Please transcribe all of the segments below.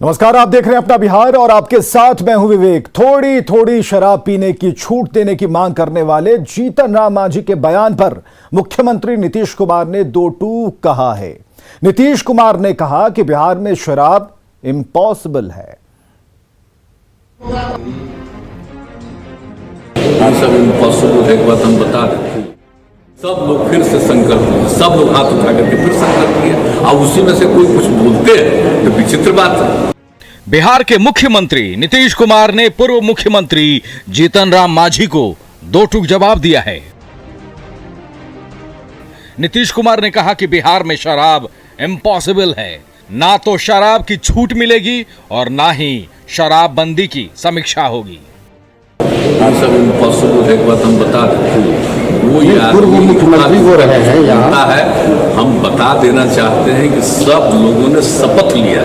नमस्कार, आप देख रहे हैं अपना बिहार और आपके साथ मैं हूं विवेक। थोड़ी थोड़ी शराब पीने की छूट देने की मांग करने वाले जीतन राम मांझी के बयान पर मुख्यमंत्री नीतीश कुमार ने दो टूक कहा है। नीतीश कुमार ने कहा कि बिहार में शराब इम्पॉसिबल है। सब इम्पॉसिबल है, एक बात हम बता दें, सब लोग फिर से संकल्प लिए, सब लोग हाथ उठा करके फिर संकल्प लिए और उसी में से कोई कुछ बोलते हैं तो विचित्र बात है। बिहार के मुख्यमंत्री नीतीश कुमार ने पूर्व मुख्यमंत्री जीतन राम मांझी को दो टूक जवाब दिया है। नीतीश कुमार ने कहा कि बिहार में शराब इम्पॉसिबल है, ना तो शराब की छूट मिलेगी और ना ही शराबबंदी की समीक्षा होगी। सब इम्पॉसिबल है, एक बात हम बता दें, वो पूर्व मुख्यमंत्री हो रहे हैं यहाँ है। हम बता देना चाहते हैं कि सब लोगों ने शपथ लिया,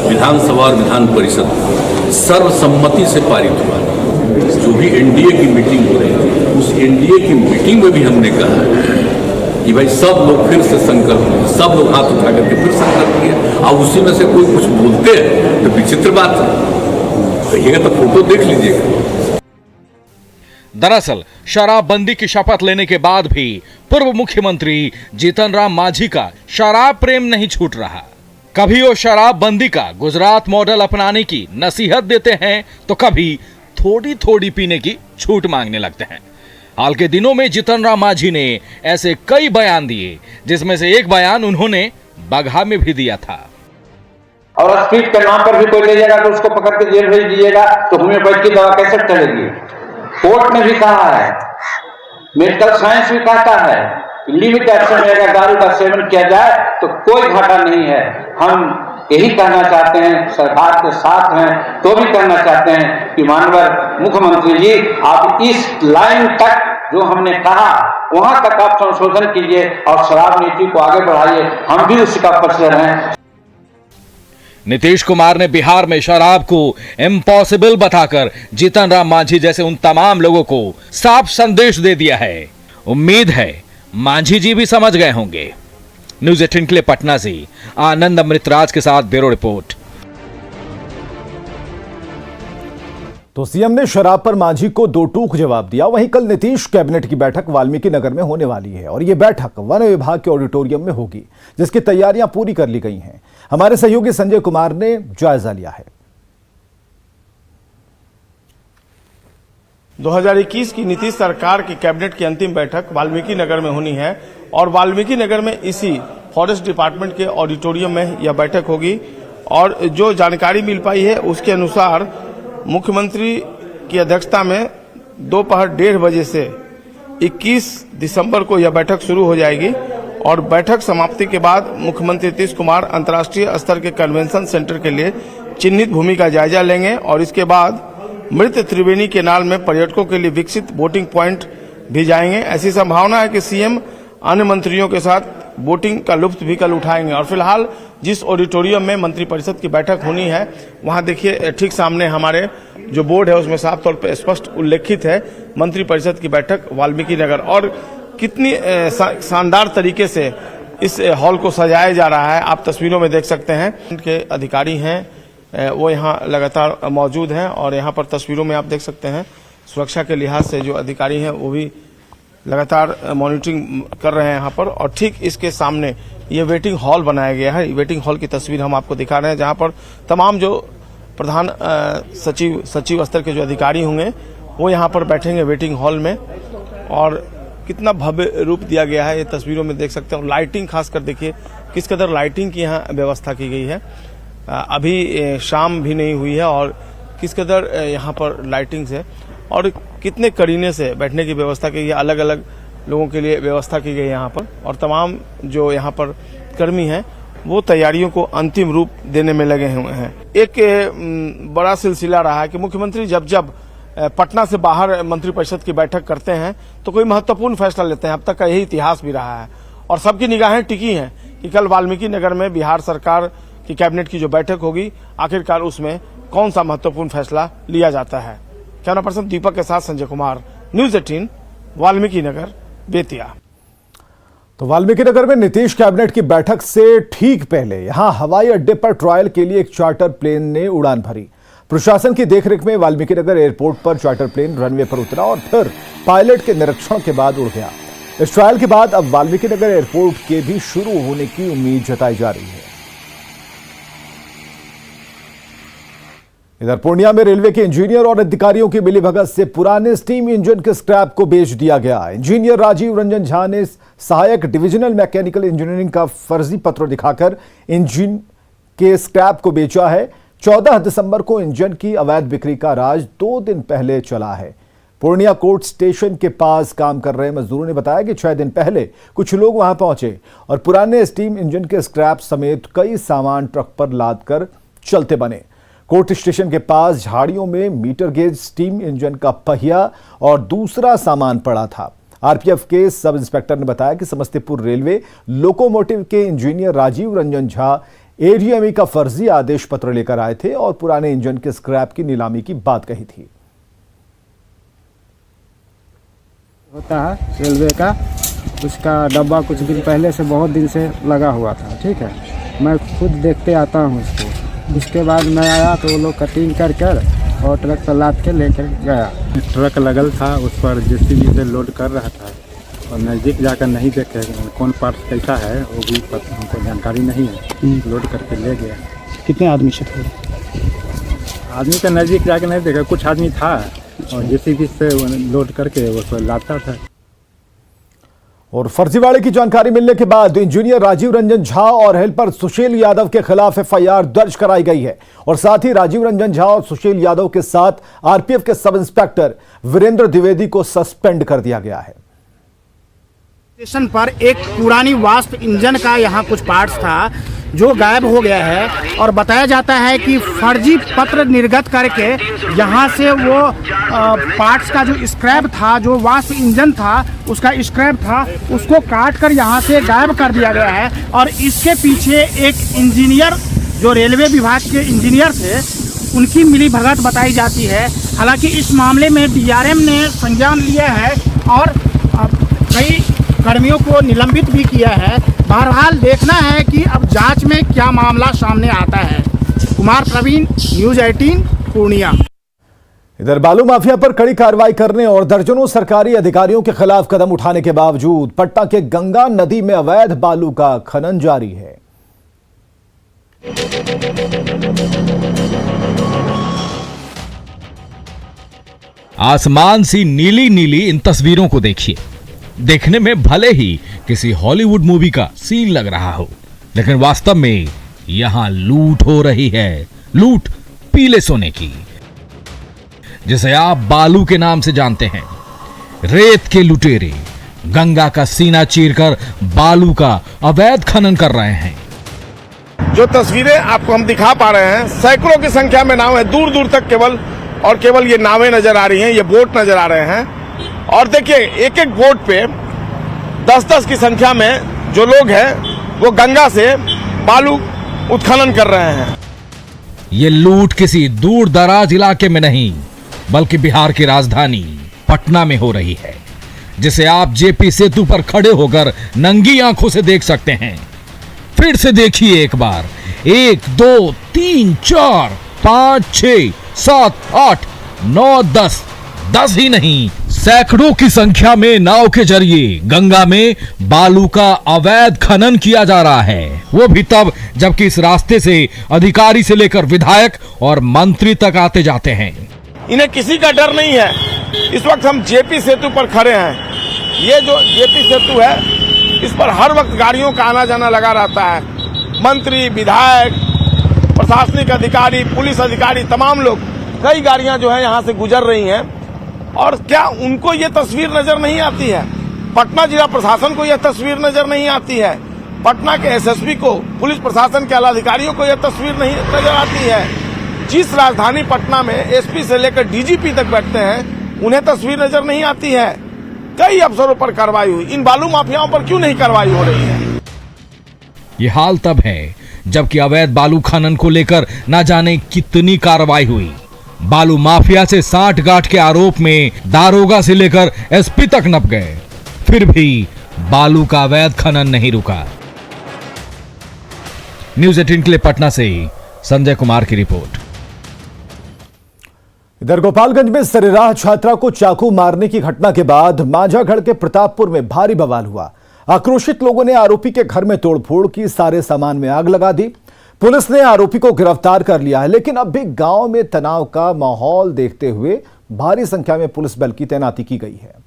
विधानसभा और विधान परिषद सर्वसम्मति से पारित हुआ। जो भी एनडीए की मीटिंग हो रही थी, उस एनडीए की मीटिंग में भी हमने कहा कि भाई सब लोग फिर से संकल्प लिए, सब लोग हाथ उठा करके फिर संकल्प लिए और उसी में से कोई कुछ बोलते हैं तो विचित्र बात है। कहिएगा तो फोटो देख लीजिएगा। दरअसल शराबबंदी की शपथ लेने के बाद भी पूर्व मुख्यमंत्री जीतन राम मांझी का शराब प्रेम नहीं छूट रहा। कभी वो शराबबंदी का गुजरात मॉडल अपनाने की नसीहत देते हैं तो कभी थोड़ी थोड़ी पीने की छूट मांगने लगते हैं। हाल के दिनों में जीतन राम मांझी ने ऐसे कई बयान दिए, जिसमें से एक बयान उन्होंने बगहा में भी दिया था। और स्पीड के नाम पर भी कोई ले जाएगा तो उसको पकड़ के जेल भेज दीजिएगा तो होम्योपैथी की दवा कैसे चलेगी। कोर्ट ने भी कहा है, मेडिकल साइंस भी कहता है, लिमिट एक्शन में अगर दारू का सेवन किया जाए तो कोई घाटा नहीं है। हम यही कहना चाहते हैं, सरकार के साथ हैं तो भी कहना चाहते हैं कि माननीय मुख्यमंत्री जी, आप इस लाइन तक जो हमने कहा वहां तक आप संशोधन कीजिए और शराब नीति को आगे बढ़ाइए। हम भी उसी का पक्षधर हैं। नीतीश कुमार ने बिहार में शराब को इम्पॉसिबल बताकर जीतन राम मांझी जैसे उन तमाम लोगों को साफ संदेश दे दिया है। उम्मीद है मांझी जी भी समझ गए होंगे। न्यूज़ 18 के लिए पटना से आनंद अमृतराज के साथ ब्यूरो रिपोर्ट। तो सीएम ने शराब पर मांझी को दो टूक जवाब दिया। वहीं कल नीतीश कैबिनेट की बैठक वाल्मीकि नगर में होने वाली है और यह बैठक वन विभाग के ऑडिटोरियम में होगी, जिसकी तैयारियां पूरी कर ली गई हैं। हमारे सहयोगी संजय कुमार ने जायजा लिया है। 2021 की नीतीश सरकार की कैबिनेट की अंतिम बैठक वाल्मीकि नगर में होनी है और वाल्मीकि नगर में इसी फॉरेस्ट डिपार्टमेंट के ऑडिटोरियम में यह बैठक होगी। और जो जानकारी मिल पाई है उसके अनुसार मुख्यमंत्री की अध्यक्षता में दोपहर 1:30 बजे से 21 दिसंबर को यह बैठक शुरू हो जाएगी और बैठक समाप्ति के बाद मुख्यमंत्री नीतीश कुमार अंतर्राष्ट्रीय स्तर के कन्वेंशन सेंटर के लिए चिन्हित भूमि का जायजा लेंगे और इसके बाद मृत त्रिवेणी केनाल में पर्यटकों के लिए विकसित बोटिंग पॉइंट भी जाएंगे। ऐसी संभावना है कि सीएम अन्य मंत्रियों के साथ बोटिंग का लुत्फ भी कल उठाएंगे। और फिलहाल जिस ऑडिटोरियम में मंत्रिपरिषद की बैठक होनी है, वहां देखिए ठीक सामने हमारे जो बोर्ड है उसमें साफ तौर पर स्पष्ट उल्लेखित है मंत्रिपरिषद की बैठक वाल्मीकि नगर। और कितनी शानदार तरीके से इस हॉल को सजाया जा रहा है आप तस्वीरों में देख सकते हैं। के अधिकारी हैं वो यहाँ लगातार मौजूद हैं और यहाँ पर तस्वीरों में आप देख सकते हैं सुरक्षा के लिहाज से जो अधिकारी हैं वो भी लगातार मॉनिटरिंग कर रहे हैं यहाँ पर। और ठीक इसके सामने ये वेटिंग हॉल बनाया गया है। वेटिंग हॉल की तस्वीर हम आपको दिखा रहे हैं, जहाँ पर तमाम जो प्रधान सचिव स्तर के जो अधिकारी होंगे वो यहाँ पर बैठेंगे वेटिंग हॉल में। और कितना भव्य रूप दिया गया है ये तस्वीरों में देख सकते हैं। लाइटिंग खासकर देखिए किस कदर लाइटिंग की यहाँ व्यवस्था की गई है। अभी शाम भी नहीं हुई है और किस कदर यहाँ पर लाइटिंग है और कितने करीने से बैठने की व्यवस्था की गई, अलग अलग लोगों के लिए व्यवस्था की गई यहाँ पर। और तमाम जो यहाँ पर कर्मी हैं वो तैयारियों को अंतिम रूप देने में लगे हुए हैं। एक बड़ा सिलसिला रहा है कि मुख्यमंत्री जब जब पटना से बाहर मंत्रिपरिषद की बैठक करते हैं तो कोई महत्वपूर्ण फैसला लेते हैं। अब तक का यही इतिहास भी रहा है और सबकी निगाहें टिकी हैं कि कल वाल्मीकि नगर में बिहार सरकार की कैबिनेट की जो बैठक होगी, आखिरकार उसमें कौन सा महत्वपूर्ण फैसला लिया जाता है। कैमरा पर्सन दीपक के साथ संजय कुमार, न्यूज़ 18, वाल्मीकि नगर, बेतिया। तो वाल्मीकि नगर में नीतीश कैबिनेट की बैठक से ठीक पहले यहां हवाई अड्डे पर ट्रायल के लिए एक चार्टर प्लेन ने उड़ान भरी। प्रशासन की देखरेख में वाल्मीकि नगर एयरपोर्ट पर चार्टर प्लेन रनवे पर उतरा और फिर पायलट के निरीक्षण के बाद उड़ गया। इस ट्रायल के बाद अब वाल्मीकि नगर एयरपोर्ट के भी शुरू होने की उम्मीद जताई जा रही है। इधर पूर्णिया में रेलवे के इंजीनियर और अधिकारियों की मिलीभगत से पुराने स्टीम इंजन के स्क्रैप को बेच दिया गया। इंजीनियर राजीव रंजन झा ने सहायक डिविजनल मैकेनिकल इंजीनियरिंग का फर्जी पत्र दिखाकर इंजन के स्क्रैप को बेचा है। 14 दिसंबर को इंजन की अवैध बिक्री का राज 2 दिन पहले चला है। पूर्णिया कोर्ट स्टेशन के पास काम कर रहे मजदूरों ने बताया कि 6 दिन पहले कुछ लोग वहां पहुंचे और पुराने स्टीम इंजन के स्क्रैप समेत कई सामान ट्रक पर लादकर चलते बने। कोर्ट स्टेशन के पास झाड़ियों में मीटर गेज स्टीम इंजन का पहिया और दूसरा सामान पड़ा था। आरपीएफ के सब इंस्पेक्टर ने बताया कि समस्तीपुर रेलवे लोकोमोटिव के इंजीनियर राजीव रंजन झा एडीएमई का फर्जी आदेश पत्र लेकर आए थे और पुराने इंजन के स्क्रैप की नीलामी की बात कही थी। होता है रेलवे का, उसका डब्बा कुछ दिन पहले से बहुत दिन से लगा हुआ था। ठीक है, मैं खुद देखते आता हूँ उसको। उसके बाद मैं आया तो वो लोग कटिंग कर और ट्रक पर लाद के लेकर गया। ट्रक लगल था, उस पर जेसीबी से लोड कर रहा था और नज़दीक जाकर नहीं देखे कौन पार्ट कैसा है वो भी हमको जानकारी नहीं है। लोड करके ले गया। कितने आदमी से थे? आदमी का नज़दीक जाकर नहीं देखा, कुछ आदमी था और जेसीबी से लोड करके उसको लाता था। और फर्जीवाड़े की जानकारी मिलने के बाद इंजीनियर राजीव रंजन झा और हेल्पर सुशील यादव के खिलाफ एफआईआर दर्ज कराई गई है और साथ ही राजीव रंजन झा और सुशील यादव के साथ आरपीएफ के सब इंस्पेक्टर वीरेंद्र द्विवेदी को सस्पेंड कर दिया गया है। स्टेशन पर एक पुरानी वास्प इंजन का यहाँ कुछ पार्ट्स था जो गायब हो गया है और बताया जाता है कि फर्जी पत्र निर्गत करके यहाँ से वो पार्ट्स का जो स्क्रैप था, जो वास्प इंजन था उसका स्क्रैप था, उसको काट कर यहाँ से गायब कर दिया गया है। और इसके पीछे एक इंजीनियर जो रेलवे विभाग के इंजीनियर थे उनकी मिलीभगत बताई जाती है। हालांकि इस मामले में डीआरएम ने संज्ञान लिया है और कई कर्मियों को निलंबित भी किया है। बहरहाल देखना है कि अब जांच में क्या मामला सामने आता है। कुमार प्रवीण, न्यूज़ 18 पूर्णिया। इधर बालू माफिया पर कड़ी कार्रवाई करने और दर्जनों सरकारी अधिकारियों के खिलाफ कदम उठाने के बावजूद पटना के गंगा नदी में अवैध बालू का खनन जारी है। आसमान सी नीली नीली इन तस्वीरों को देखिए। देखने में भले ही किसी हॉलीवुड मूवी का सीन लग रहा हो, लेकिन वास्तव में यहां लूट हो रही है। लूट पीले सोने की, जिसे आप बालू के नाम से जानते हैं। रेत के लुटेरे गंगा का सीना चीरकर बालू का अवैध खनन कर रहे हैं। जो तस्वीरें आपको हम दिखा पा रहे हैं, सैकड़ों की संख्या में नाव है, दूर दूर तक केवल ये नावें नजर आ रही हैं, ये बोट नजर आ रहे हैं। और देखिए एक एक बोट पे 10-10 की संख्या में जो लोग हैं वो गंगा से बालू उत्खनन कर रहे हैं। ये लूट किसी दूर दराज इलाके में नहीं बल्कि बिहार की राजधानी पटना में हो रही है, जिसे आप जेपी सेतु पर खड़े होकर नंगी आंखों से देख सकते हैं। फिर से देखिए एक बार। 1 2 3 4 5 6 7 8 9 10 ही नहीं, सैकड़ों की संख्या में नाव के जरिए गंगा में बालू का अवैध खनन किया जा रहा है। वो भी तब जबकि इस रास्ते से अधिकारी से लेकर विधायक और मंत्री तक आते जाते हैं। इन्हें किसी का डर नहीं है। इस वक्त हम जेपी सेतु पर खड़े हैं। ये जो जेपी सेतु है इस पर हर वक्त गाड़ियों का आना जाना लगा रहता है। मंत्री, विधायक, प्रशासनिक अधिकारी, पुलिस अधिकारी, तमाम लोग, कई गाड़ियां जो है यहाँ से गुजर रही हैं। और क्या उनको ये तस्वीर नजर नहीं आती है? पटना जिला प्रशासन को यह तस्वीर नजर नहीं आती है? पटना के एसएसपी को, पुलिस प्रशासन के आला अधिकारियों को यह तस्वीर नहीं नजर आती है? जिस राजधानी पटना में एसपी से लेकर डीजीपी तक बैठते हैं उन्हें तस्वीर नजर नहीं आती है? कई अफसरों पर कार्रवाई हुई, इन बालू माफियाओं पर क्यों नहीं कार्रवाई हो रही है? ये हाल तब है जबकि अवैध बालू खनन को लेकर न जाने कितनी कार्रवाई हुई। बालू माफिया से साठ गांठ के आरोप में दारोगा से लेकर एसपी तक नप गए, फिर भी बालू का अवैध खनन नहीं रुका। न्यूज़ 18 के लिए पटना से ही संजय कुमार की रिपोर्ट। इधर गोपालगंज में सरेराह छात्रा को चाकू मारने की घटना के बाद मांझागढ़ के प्रतापपुर में भारी बवाल हुआ। आक्रोशित लोगों ने आरोपी के घर में तोड़फोड़ की, सारे सामान में आग लगा दी। पुलिस ने आरोपी को गिरफ्तार कर लिया है, लेकिन अब भी गांव में तनाव का माहौल देखते हुए भारी संख्या में पुलिस बल की तैनाती की गई है।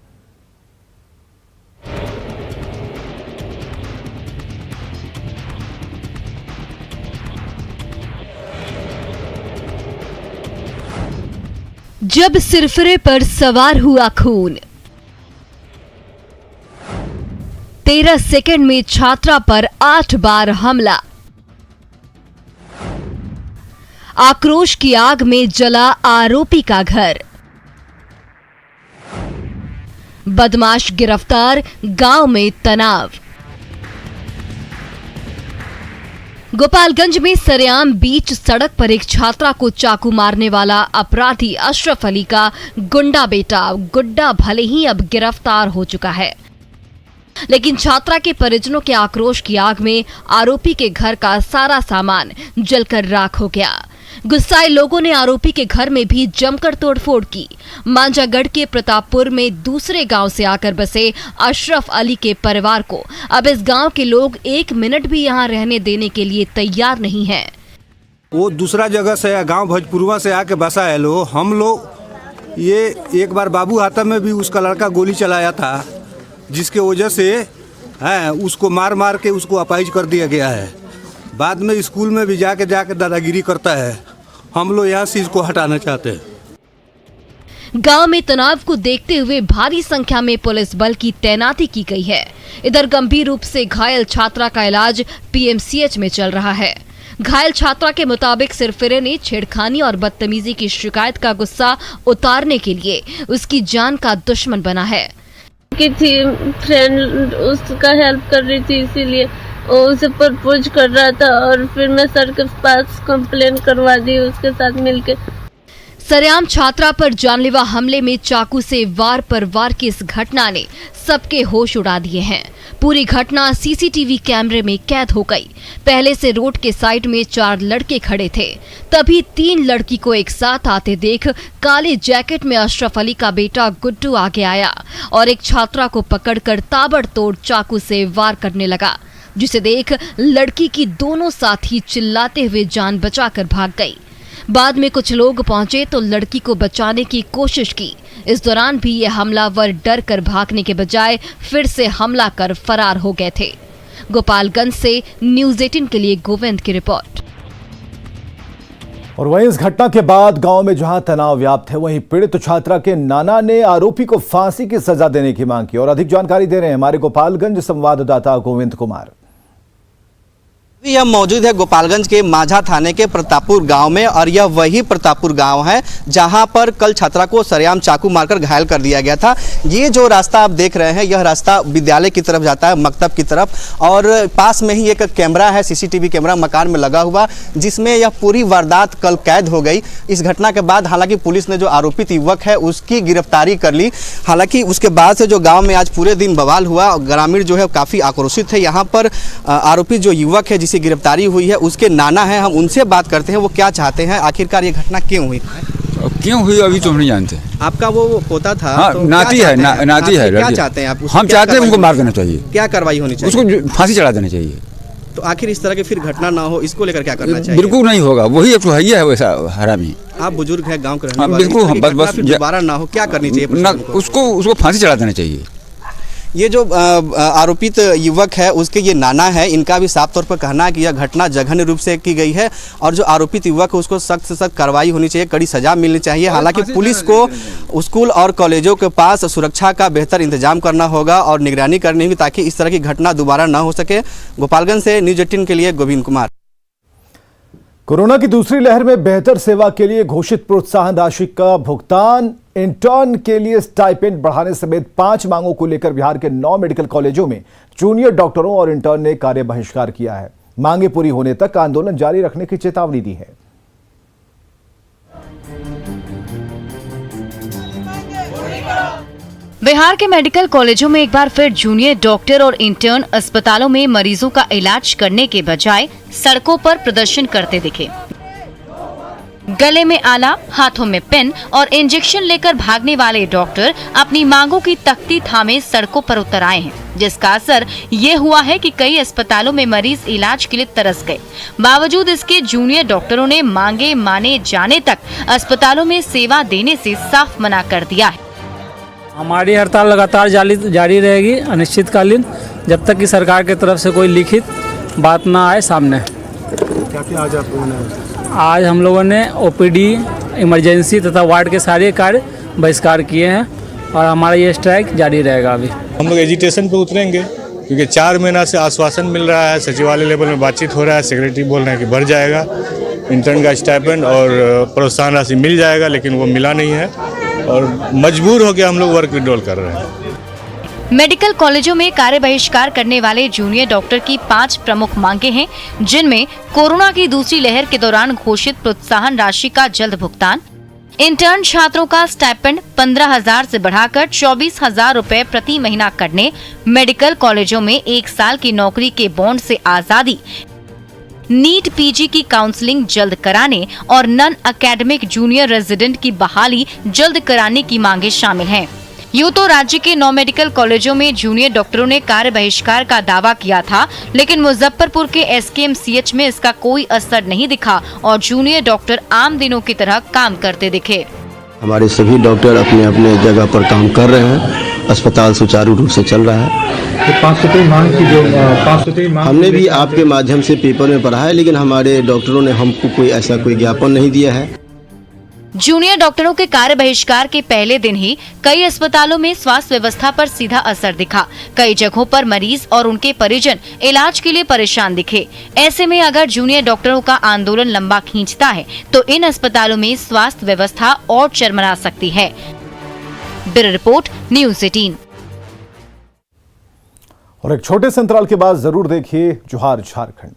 जब सिरफिरे पर सवार हुआ खून, 13 सेकंड में छात्रा पर 8 बार हमला, आक्रोश की आग में जला आरोपी का घर, बदमाश गिरफ्तार, गांव में तनाव। गोपालगंज में सरेआम बीच सड़क पर एक छात्रा को चाकू मारने वाला अपराधी अशरफ अली का गुंडा बेटा गुड्डा भले ही अब गिरफ्तार हो चुका है, लेकिन छात्रा के परिजनों के आक्रोश की आग में आरोपी के घर का सारा सामान जलकर राख हो गया। गुस्साए लोगों ने आरोपी के घर में भी जमकर तोड़फोड़ की। मांझागढ़ के प्रतापपुर में दूसरे गांव से आकर बसे अशरफ अली के परिवार को अब इस गांव के लोग 1 मिनट भी यहां रहने देने के लिए तैयार नहीं हैं। वो दूसरा जगह से गांव भोजपुरवा से आके बसा है लो। हम लोग ये एक बार बाबू हाथम में भी उसका लड़का गोली चलाया था, जिसके वजह से उसको मार मार के उसको अपाहिज कर दिया गया है। बाद में स्कूल में भी जाके दादागिरी करता है। हम लोग यहाँ से इसको हटाना चाहते हैं। गांव में तनाव को देखते हुए भारी संख्या में पुलिस बल की तैनाती की गई है। इधर गंभीर रूप से घायल छात्रा का इलाज पीएमसीएच में चल रहा है। घायल छात्रा के मुताबिक सिरफिरे ने छेड़खानी और बदतमीजी की शिकायत का गुस्सा उतारने के लिए उसकी जान का दुश्मन बना है। की थी फ्रेंड उसका हेल्प कर रही थी, इसीलिए वो उसे प्रपोज कर रहा था और फिर मैं सर के पास कंप्लेन करवा दी उसके साथ मिलके। सरेआम छात्रा पर जानलेवा हमले में चाकू से वार पर वार की इस घटना ने सबके होश उड़ा दिए हैं। पूरी घटना सीसीटीवी कैमरे में कैद हो गई। पहले से रोड के साइड में 4 लड़के खड़े थे, तभी 3 लड़की को एक साथ आते देख काले जैकेट में अशरफ अली का बेटा गुड्डू आगे आया और एक छात्रा को पकड़कर ताबड़तोड़ चाकू से वार करने लगा, जिसे देख लड़की की दोनों साथी चिल्लाते हुए जान बचाकर भाग गई। बाद में कुछ लोग पहुंचे तो लड़की को बचाने की कोशिश की। इस दौरान भी ये हमलावर डर कर भागने के बजाय फिर से हमला कर फरार हो गए थे। गोपालगंज से न्यूज़ 18 के लिए गोविंद की रिपोर्ट। और वहीं इस घटना के बाद गांव में जहां तनाव व्याप्त है, वहीं पीड़ित छात्रा के नाना ने आरोपी को फांसी की सजा देने की मांग की। और अधिक जानकारी दे रहे हैं हमारे गोपालगंज संवाददाता गोविंद कुमार। यह मौजूद है गोपालगंज के माझा थाने के प्रतापपुर गांव में और यह वही प्रतापपुर गांव है जहां पर कल छात्रा को सरेआम चाकू मारकर घायल कर दिया गया था। ये जो रास्ता आप देख रहे हैं, यह रास्ता विद्यालय की तरफ जाता है, मकतब की तरफ, और पास में ही एक कैमरा है, सीसीटीवी कैमरा मकान में लगा हुआ, जिसमें यह पूरी वारदात कल कैद हो गई। इस घटना के बाद हालांकि पुलिस ने जो आरोपित युवक है उसकी गिरफ्तारी कर ली। हालांकि उसके बाद से जो गाँव में आज पूरे दिन बवाल हुआ, ग्रामीण जो है काफ़ी आक्रोशित है। यहाँ पर आरोपी जो युवक है गिरफ्तारी हुई है, उसके नाना है, हम उनसे बात करते हैं वो क्या चाहते हैं, आखिरकार ये घटना क्यों हुई अभी तो हम नहीं जानते। आपका वो पोता था? हाँ, तो नाती है, नाती है। क्या चाहते हैं आप? हम चाहते हैं उनको मार देना चाहिए। क्या कार्रवाई होनी चाहिए? उसको फांसी चढ़ा देना चाहिए। तो आखिर इस तरह की फिर घटना ना हो, इसको लेकर क्या करना चाहिए? बिल्कुल नहीं होगा, वही एक तो है वैसा हरामी। आप बुजुर्ग है, गाँव के रहने वाले, बिल्कुल बस दोबारा ना हो, क्या करनी चाहिए? उसको फांसी चढ़ा देना चाहिए। ये जो आरोपित युवक है उसके ये नाना है, इनका भी साफ तौर पर कहना है कि यह घटना जघन्य रूप से की गई है और जो आरोपित युवक है उसको सख्त से सख्त कार्रवाई होनी चाहिए, कड़ी सजा मिलनी चाहिए। हालांकि पुलिस को स्कूल और कॉलेजों के पास सुरक्षा का बेहतर इंतजाम करना होगा और निगरानी करनी होगी ताकि इस तरह की घटना दोबारा न हो सके। गोपालगंज से न्यूज़ 18 के लिए गोविंद कुमार। कोरोना की दूसरी लहर में बेहतर सेवा के लिए घोषित प्रोत्साहन राशि का भुगतान, इंटर्न के लिए स्टाइपेंड बढ़ाने समेत 5 मांगों को लेकर बिहार के 9 मेडिकल कॉलेजों में जूनियर डॉक्टरों और इंटर्न ने कार्य बहिष्कार किया है। मांगे पूरी होने तक आंदोलन जारी रखने की चेतावनी दी है। बिहार के मेडिकल कॉलेजों में एक बार फिर जूनियर डॉक्टर और इंटर्न अस्पतालों में मरीजों का इलाज करने के बजाय सड़कों पर प्रदर्शन करते दिखे। गले में आला, हाथों में पेन और इंजेक्शन लेकर भागने वाले डॉक्टर अपनी मांगों की तख्ती थामे सड़कों पर उतर आए हैं, जिसका असर ये हुआ है कि कई अस्पतालों में मरीज इलाज के लिए तरस गए। बावजूद इसके जूनियर डॉक्टरों ने मांगे माने जाने तक अस्पतालों में सेवा देने से साफ मना कर दिया है। हमारी हड़ताल लगातार जारी रहेगी अनिश्चितकालीन, जब तक कि सरकार की तरफ से कोई लिखित बात ना आए सामने। क्या आज आप लोगों ने? आज हम लोगों ने ओपीडी, इमरजेंसी तथा वार्ड के सारे कार्य बहिष्कार किए हैं और हमारा ये स्ट्राइक जारी रहेगा। अभी हम लोग एजिटेशन पे उतरेंगे क्योंकि 4 महीना से आश्वासन मिल रहा है, सचिवालय लेवल में बातचीत हो रहा है, सेक्रेटरी बोल रहे हैं कि बढ़ जाएगा इंटर्न का स्टाइपेंड और प्रोत्साहन राशि मिल जाएगा, लेकिन वो मिला नहीं है और मजबूर होकर हम लोग वर्क विड्रॉल कर रहे हैं। मेडिकल कॉलेजों में कार्य बहिष्कार करने वाले जूनियर डॉक्टर की 5 प्रमुख मांगे हैं, जिनमें कोरोना की दूसरी लहर के दौरान घोषित प्रोत्साहन राशि का जल्द भुगतान, इंटर्न छात्रों का स्टाइपेंड 15,000 से बढ़ाकर 24,000 रुपए प्रति महीना करने, मेडिकल कॉलेजों में 1 साल की नौकरी के बॉन्ड से आजादी, नीट पीजी की काउंसलिंग जल्द कराने और नॉन एकेडमिक जूनियर रेजिडेंट की बहाली जल्द कराने की मांगे शामिल हैं। यूं तो राज्य के 9 मेडिकल कॉलेजों में जूनियर डॉक्टरों ने कार्य बहिष्कार का दावा किया था, लेकिन मुजफ्फरपुर के एसकेएमसीएच में इसका कोई असर नहीं दिखा और जूनियर डॉक्टर आम दिनों की तरह काम करते दिखे। हमारे सभी डॉक्टर अपने अपने जगह पर काम कर रहे हैं, अस्पताल सुचारू रूप से चल रहा है। तो 500 मांग की जो 500 मांग हमने भी आपके माध्यम से पेपर में पढ़ा है, लेकिन हमारे डॉक्टरों ने हमको कोई ऐसा कोई ज्ञापन नहीं दिया है। जूनियर डॉक्टरों के कार्य बहिष्कार के पहले दिन ही कई अस्पतालों में स्वास्थ्य व्यवस्था पर सीधा असर दिखा। कई जगहों पर मरीज और उनके परिजन इलाज के लिए परेशान दिखे। ऐसे में अगर जूनियर डॉक्टरों का आंदोलन लंबा खींचता है तो इन अस्पतालों में स्वास्थ्य व्यवस्था और चरमरा सकती है। Bureau report, news 18। और एक छोटे से अंतराल के बाद जरूर देखिए जोहार झारखंड।